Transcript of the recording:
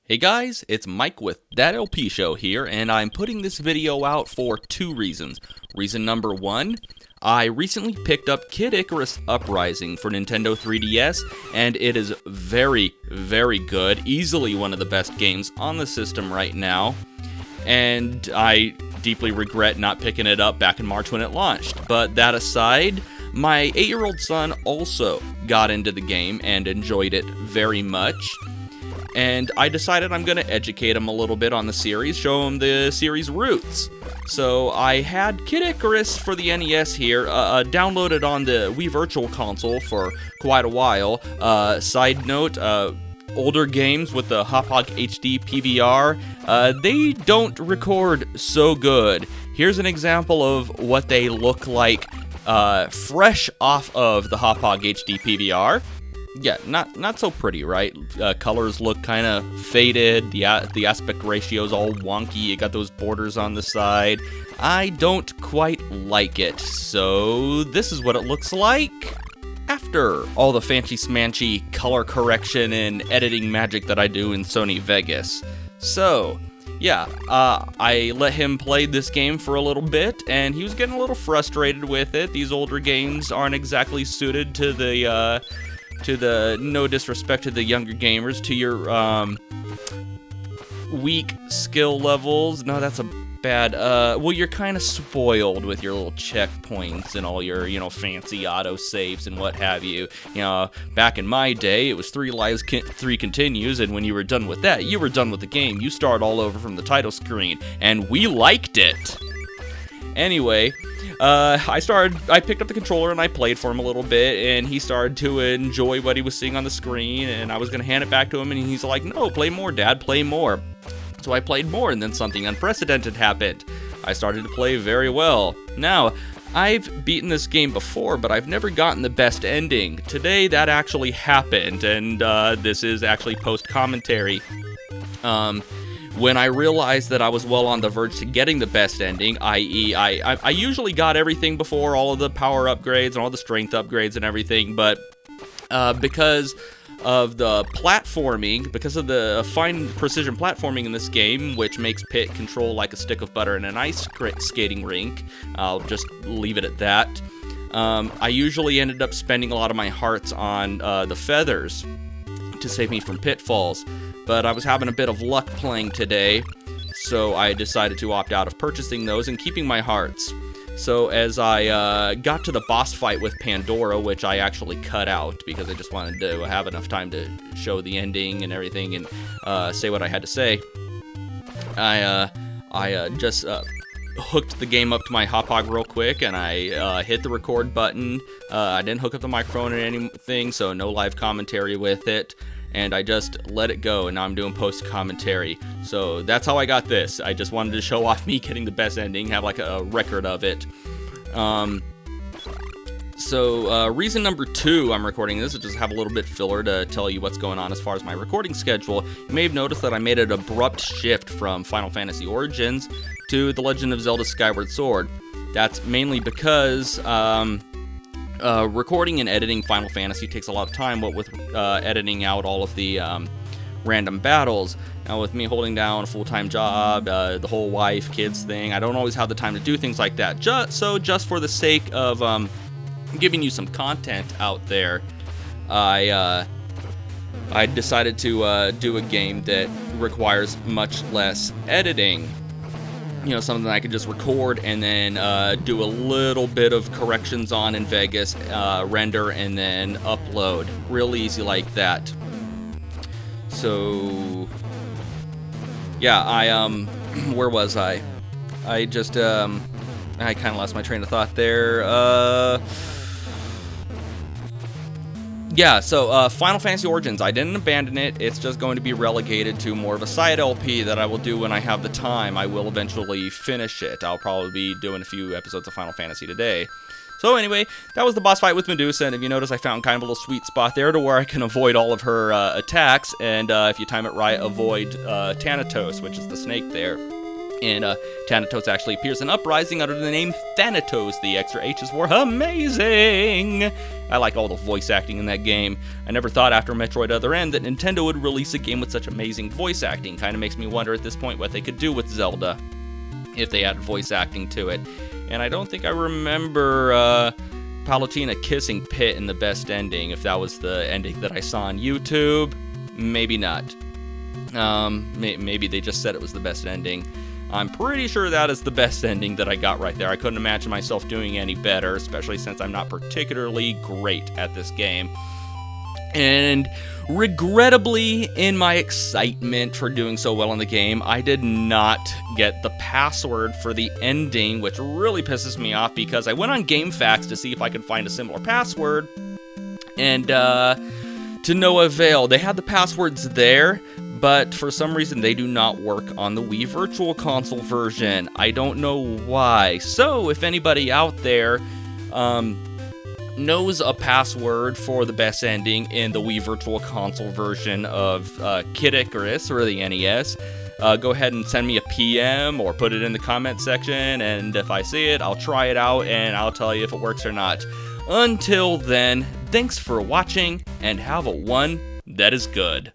Hey guys, it's Mike with That LP Show here, and I'm putting this video out for two reasons. Reason number one, I recently picked up Kid Icarus Uprising for Nintendo 3DS, and it is very, very good. Easily one of the best games on the system right now. And I deeply regret not picking it up back in March when it launched. But that aside, my 8-year-old son also got into the game and enjoyed it very much. And I decided I'm going to educate him a little bit on the series, show him the series roots. So I had Kid Icarus for the NES here, downloaded on the Wii Virtual Console for quite a while. Side note, older games with the Hauppauge HD PVR, they don't record so good. Here's an example of what they look like fresh off of the Hauppauge HD PVR. Yeah, not so pretty, right? Colors look kind of faded. The aspect ratio's all wonky. You got those borders on the side. I don't quite like it. So this is what it looks like after all the fancy smanchy color correction and editing magic that I do in Sony Vegas. So yeah, I let him play this game for a little bit, and he was getting a little frustrated with it. These older games aren't exactly suited to the no disrespect to the younger gamers, to your weak skill levels. No, that's a bad, well, you're kind of spoiled with your little checkpoints and all your, fancy auto saves and what have you. Back in my day, it was 3 lives, 3 continues, and when you were done with that, you were done with the game. You start all over from the title screen, and we liked it. Anyway, I picked up the controller and I played for him a little bit, and he started to enjoy what he was seeing on the screen, and I was going to hand it back to him, and he's like, no, play more, Dad, play more. So I played more, and then something unprecedented happened. I started to play very well. Now, I've beaten this game before, but I've never gotten the best ending. Today, that actually happened, and this is actually post-commentary. When I realized that I was well on the verge to getting the best ending, i.e. I usually got everything before, all of the power upgrades and all the strength upgrades and everything, but because of the platforming, because of the fine precision platforming in this game, which makes Pit control like a stick of butter in an ice skating rink, I'll just leave it at that, I usually ended up spending a lot of my hearts on the feathers to save me from pitfalls. But I was having a bit of luck playing today, so I decided to opt out of purchasing those and keeping my hearts. So as I got to the boss fight with Pandora, which I actually cut out because I just wanted to have enough time to show the ending and everything and say what I had to say, I just hooked the game up to my Hauppauge real quick, and I hit the record button. I didn't hook up the microphone or anything, so no live commentary with it. And I just let it go, and now I'm doing post-commentary. So that's how I got this. I just wanted to show off me getting the best ending, have like a record of it. Reason number 2 I'm recording this is just have a little bit filler to tell you what's going on as far as my recording schedule. You may have noticed that I made an abrupt shift from Final Fantasy Origins to The Legend of Zelda Skyward Sword. That's mainly because recording and editing Final Fantasy takes a lot of time, what with editing out all of the random battles. Now, with me holding down a full-time job, the whole wife, kids thing, I don't always have the time to do things like that. Just for the sake of giving you some content out there, I decided to do a game that requires much less editing. Something that I could just record and then do a little bit of corrections on in Vegas, render, and then upload. Real easy like that. So, yeah, where was I? I just, I kind of lost my train of thought there. Yeah, so Final Fantasy Origins, I didn't abandon it. It's just going to be relegated to more of a side LP that I will do when I have the time. I will eventually finish it. I'll probably be doing a few episodes of Final Fantasy today. So anyway, that was the boss fight with Medusa, and if you notice, I found kind of a little sweet spot there to where I can avoid all of her attacks, and if you time it right, avoid Thanatos, which is the snake there. And Thanatos actually appears in Uprising under the name Thanatos. The extra H's were amazing! I like all the voice acting in that game. I never thought after Metroid Other M that Nintendo would release a game with such amazing voice acting. Kind of makes me wonder at this point what they could do with Zelda if they added voice acting to it. And I don't think I remember Palutena kissing Pit in the best ending, if that was the ending that I saw on YouTube. Maybe not. Maybe they just said it was the best ending. I'm pretty sure that is the best ending that I got right there. I couldn't imagine myself doing any better, especially since I'm not particularly great at this game. And regrettably, in my excitement for doing so well in the game, I did not get the password for the ending, which really pisses me off because I went on GameFAQs to see if I could find a similar password, and to no avail. They had the passwords there, but for some reason they do not work on the Wii Virtual Console version. I don't know why. So if anybody out there knows a password for the best ending in the Wii Virtual Console version of Kid Icarus or the NES, go ahead and send me a PM or put it in the comment section, and if I see it, I'll try it out and I'll tell you if it works or not. Until then, thanks for watching and have a one that is good.